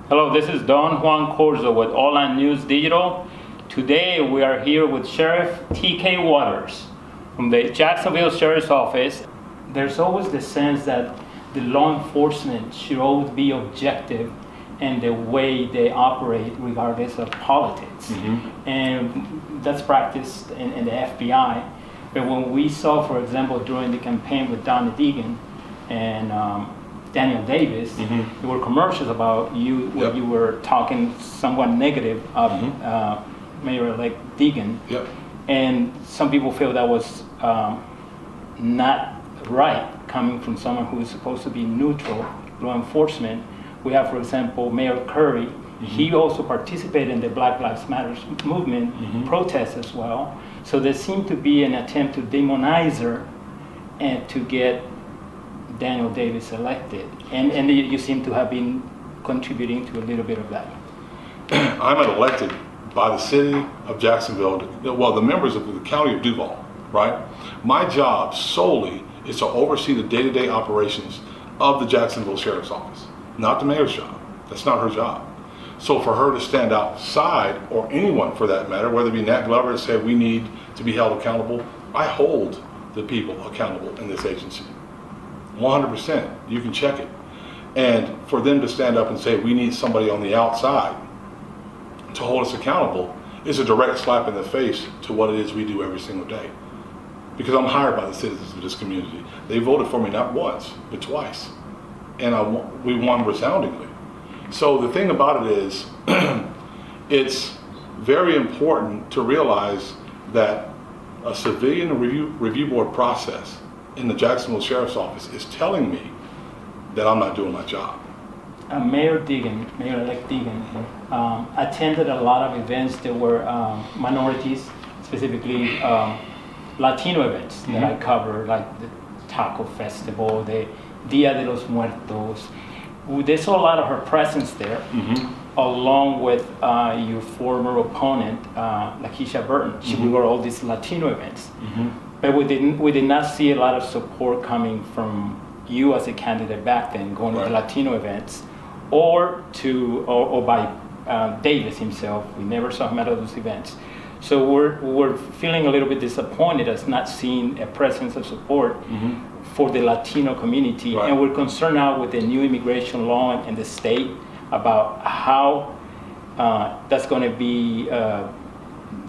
Hello, this is Don Juan Corzo with Hola News Digital. Today we are here with Sheriff T.K. Waters from the Jacksonville Sheriff's Office. There's always the sense that the law enforcement should always be objective in the way they operate regardless of politics. And that's practiced in the FBI. But when we saw, for example, during the campaign with Donna Deegan and Daniel Davis, there were commercials about you where you were talking somewhat negative of Mayor-elect Deegan. And some people feel that was not right coming from someone who is supposed to be neutral, law enforcement. We have, for example, Mayor Curry. He also participated in the Black Lives Matter movement protests as well. So there seemed to be an attempt to demonize her and to get Daniel Davis elected. And you seem to have been contributing to a little bit of that. I'm elected by the city of Jacksonville, the members of the county of Duval, right? My job solely is to oversee the day-to-day operations of the Jacksonville Sheriff's Office, not the mayor's job. That's not her job. So for her to stand outside, or anyone for that matter, whether it be Nat Glover and say we need to be held accountable, I hold the people accountable in this agency. 100%, you can check it. And for them to stand up and say we need somebody on the outside to hold us accountable is a direct slap in the face to what it is we do every single day. Because I'm hired by the citizens of this community. They voted for me not once, but twice. And we won resoundingly. So the thing about it is, it's very important to realize that a civilian review board process in the Jacksonville Sheriff's Office is telling me that I'm not doing my job. Mayor-elect Deegan, attended a lot of events that were minorities, specifically Latino events that I cover, like the Taco Festival, the Dia de los Muertos. They saw a lot of her presence there, along with your former opponent, Lakeisha Burton. She would go to all these Latino events. But we did not see a lot of support coming from you as a candidate back then, going to the Latino events, or by Davis himself. We never saw him at those events. So we're feeling a little bit disappointed as not seeing a presence of support for the Latino community. And we're concerned now with the new immigration law in the state about how that's going to be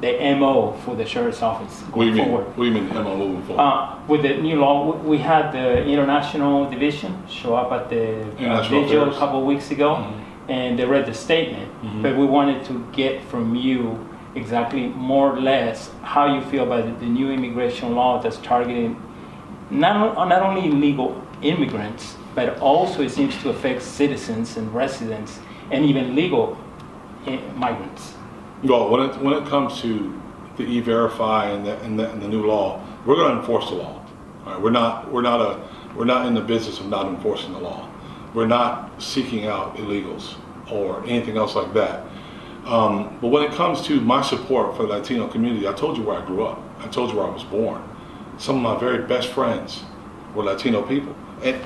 the MO for the Sheriff's Office going forward. What do you mean the MO moving forward? With the new law, we had the International Division show up at the vigil a couple of weeks ago, and they read the statement. But we wanted to get from you exactly more or less how you feel about the new immigration law that's targeting not only illegal immigrants, but also it seems to affect citizens and residents and even legal migrants. Well, when it comes to the E-Verify and the new law, we're going to enforce the law. All right? We're not in the business of not enforcing the law. We're not seeking out illegals or anything else like that. But when it comes to my support for the Latino community, I told you where I grew up. I told you where I was born. Some of my very best friends were Latino people. And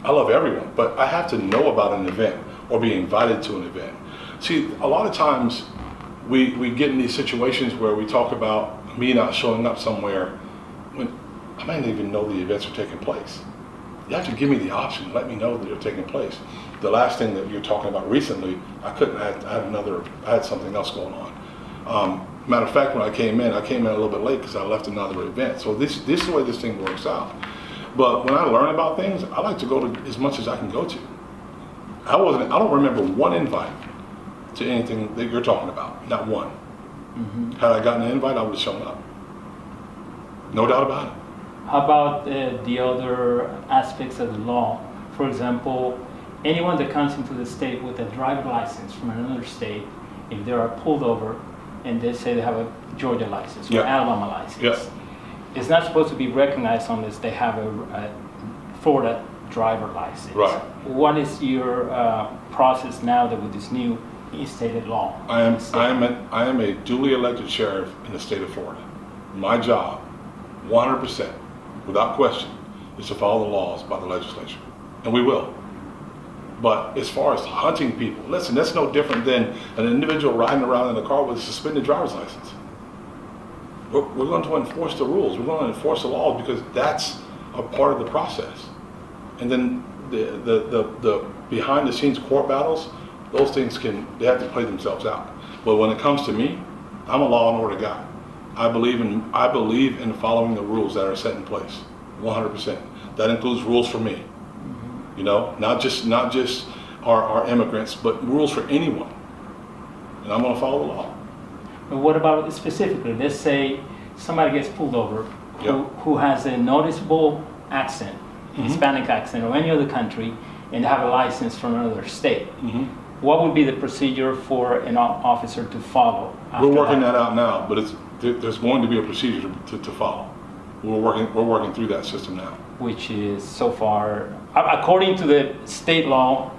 I love everyone, but I have to know about an event or be invited to an event. See, a lot of times we get in these situations where we talk about me not showing up somewhere when I might not even know the events are taking place. You have to give me the option, let me know that they're taking place. The last thing that you're talking about recently, I had something else going on. Matter of fact, when I came in a little bit late because I left another event. So this is the way this thing works out. But when I learn about things, I like to go to as much as I can go to. I don't remember one invite to anything that you're talking about, not one. Had I gotten an invite, I would have shown up. No doubt about it. How about the other aspects of the law? For example, anyone that comes into the state with a driver license from another state, if they are pulled over and they say they have a Georgia license or Alabama license, it's not supposed to be recognized unless they have a Florida driver license. What is your process now that with this new stated law? I am a duly elected sheriff in the state of Florida. My job, 100%, without question, is to follow the laws by the legislature, and we will. But as far as hunting people, listen, that's no different than an individual riding around in a car with a suspended driver's license. We're going to enforce the rules. We're going to enforce the laws because that's a part of the process. And then the behind the scenes court battles, those things they have to play themselves out. But when it comes to me, I'm a law and order guy. I believe in following the rules that are set in place, 100%. That includes rules for me. You know, not just our immigrants, but rules for anyone. And I'm going to follow the law. But what about specifically? Let's say somebody gets pulled over who has a noticeable accent, Hispanic accent, or any other country, and have a license from another state. What would be the procedure for an officer to follow? We're working that out now, but there's going to be a procedure to follow. We're working through that system now. Which is so far, according to the state law,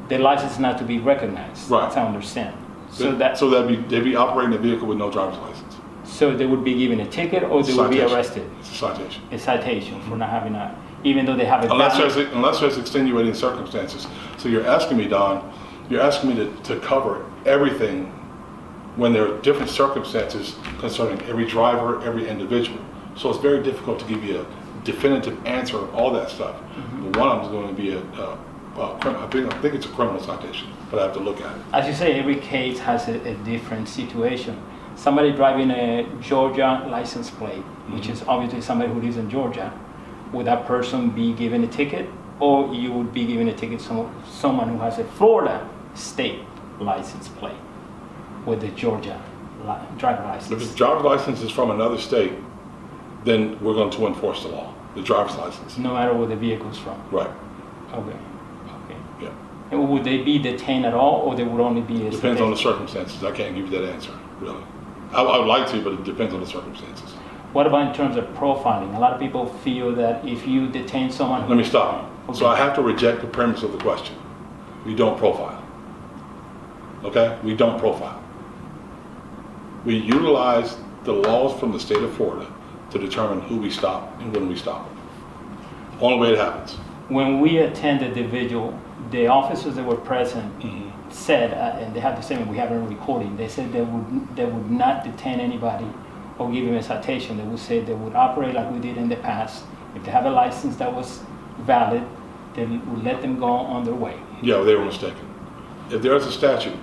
the license is not to be recognized. Right. That's how I understand. So they'd be operating a vehicle with no driver's license. So they would be given a ticket, or they would be arrested. It's a citation. A citation for not having even though they have a unless there's extenuating circumstances. So you're asking me, Don, to cover everything when there are different circumstances concerning every driver, every individual. So it's very difficult to give you a definitive answer of all that stuff. But one of them is going to be I think it's a criminal citation, but I have to look at it. As you say, every case has a different situation. Somebody driving a Georgia license plate, which is obviously somebody who lives in Georgia, would that person be given a ticket, or you would be given a ticket to someone who has a Florida state license plate with the Georgia driver license? If the driver's license is from another state, then we're going to enforce the law, the driver's license. No matter where the vehicle is from? Right. Okay. Yeah. And would they be detained at all, or they would only be a Depends on the circumstances. I can't give you that answer, really. I would like to, but it depends on the circumstances. What about in terms of profiling? A lot of people feel that if you detain someone... Let me stop you. Okay. So I have to reject the premise of the question. We don't profile. Okay? We don't profile. We utilize the laws from the state of Florida to determine who we stop and when we stop them. Only way it happens. When we attended the vigil, the officers that were present said, and they have the same, we have it on recording, they said they would not detain anybody or give them a citation. They would say they would operate like we did in the past. If they have a license that was valid, they would let them go on their way. Yeah, they were mistaken. If there's a statute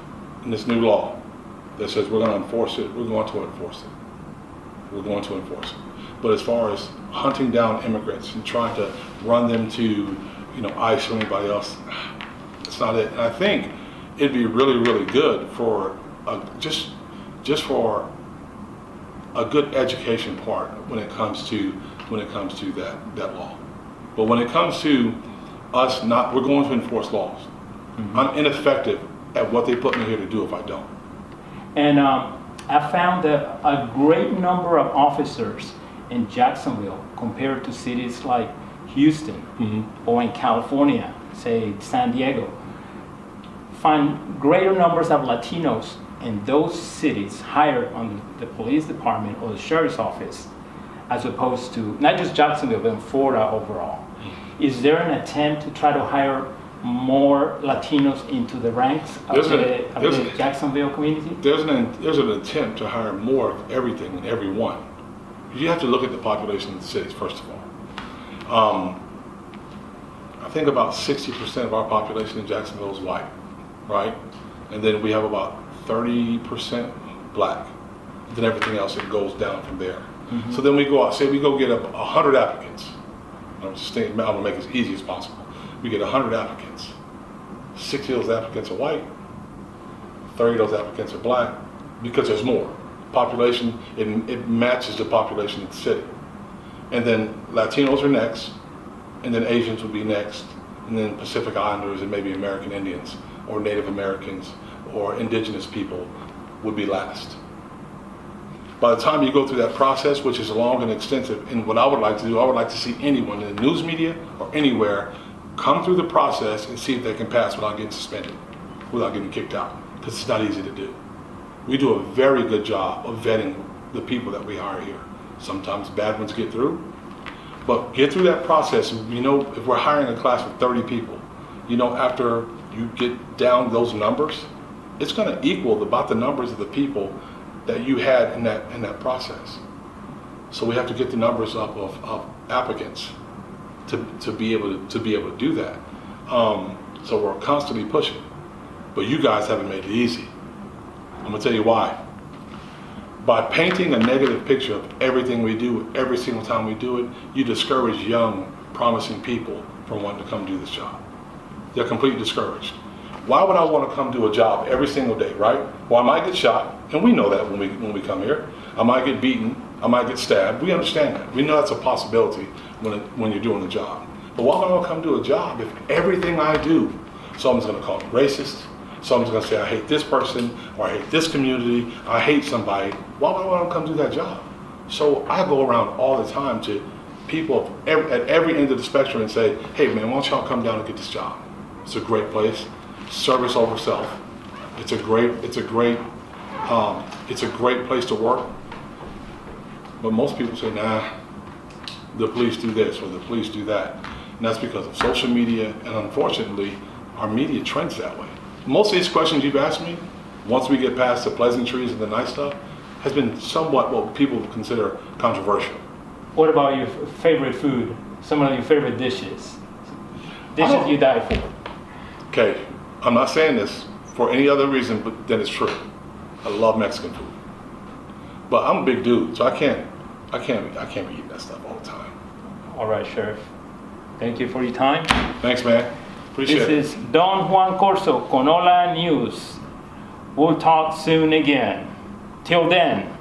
in this new law that says we're going to enforce it, we're going to enforce it. We're going to enforce it. But as far as hunting down immigrants and trying to run them to, ICE or anybody else, it's not it. And I think it'd be really, really good for just for a good education part when it comes to that law. But when it comes to us we're going to enforce laws. I'm ineffective at what they put me here to do if I don't. And I found that a great number of officers in Jacksonville compared to cities like Houston or in California, say San Diego, find greater numbers of Latinos in those cities hired on the police department or the sheriff's office, as opposed to not just Jacksonville, but in Florida overall. Is there an attempt to try to hire more Latinos into the ranks of the Jacksonville community? There's an attempt to hire more of everything and everyone. You have to look at the population of the cities, first of all. I think about 60% of our population in Jacksonville is white, right? And then we have about 30% black. Then everything else, it goes down from there. So then we go out, say we go get 100 applicants. I'm going to make it as easy as possible. We get 100 applicants. 60 of those applicants are white, 30 of those applicants are black, because there's more. Population, it matches the population of the city. And then Latinos are next, and then Asians would be next, and then Pacific Islanders and maybe American Indians or Native Americans or indigenous people would be last. By the time you go through that process, which is long and extensive, and what I would like to do, I would like to see anyone in the news media or anywhere come through the process and see if they can pass without getting suspended, without getting kicked out, because it's not easy to do. We do a very good job of vetting the people that we hire here. Sometimes bad ones get through, but get through that process. If we're hiring a class of 30 people, after you get down those numbers, it's going to equal about the numbers of the people that you had in that process. So we have to get the numbers up of applicants to be able to do that. So we're constantly pushing, but you guys haven't made it easy. I'm gonna tell you why. By painting a negative picture of everything we do, every single time we do it, you discourage young, promising people from wanting to come do this job. They're completely discouraged. Why would I want to come do a job every single day, right? Well, I might get shot, and we know that when we come here. I might get beaten, I might get stabbed. We understand that. We know that's a possibility when you're doing a job. But why would I want to come do a job if everything I do, someone's going to call me racist, someone's going to say I hate this person, or I hate this community, I hate somebody. Why would I want to come do that job? So I go around all the time to people at every end of the spectrum and say, hey man, why don't y'all come down and get this job? It's a great place. Service over self. It's a great place to work. But most people say, nah, the police do this or the police do that. And that's because of social media, and unfortunately, our media trends that way. Most of these questions you've asked me, once we get past the pleasantries and the nice stuff, has been somewhat what people consider controversial. What about your favorite food? Some of your favorite dishes? Dishes you die for? Okay, I'm not saying this for any other reason but than it's true. I love Mexican food. But I'm a big dude, so I can't be eating that stuff all the time. All right, Sheriff. Thank you for your time. Thanks, man. Appreciate it. This is Don Juan Corso con Hola News. We'll talk soon again. Till then.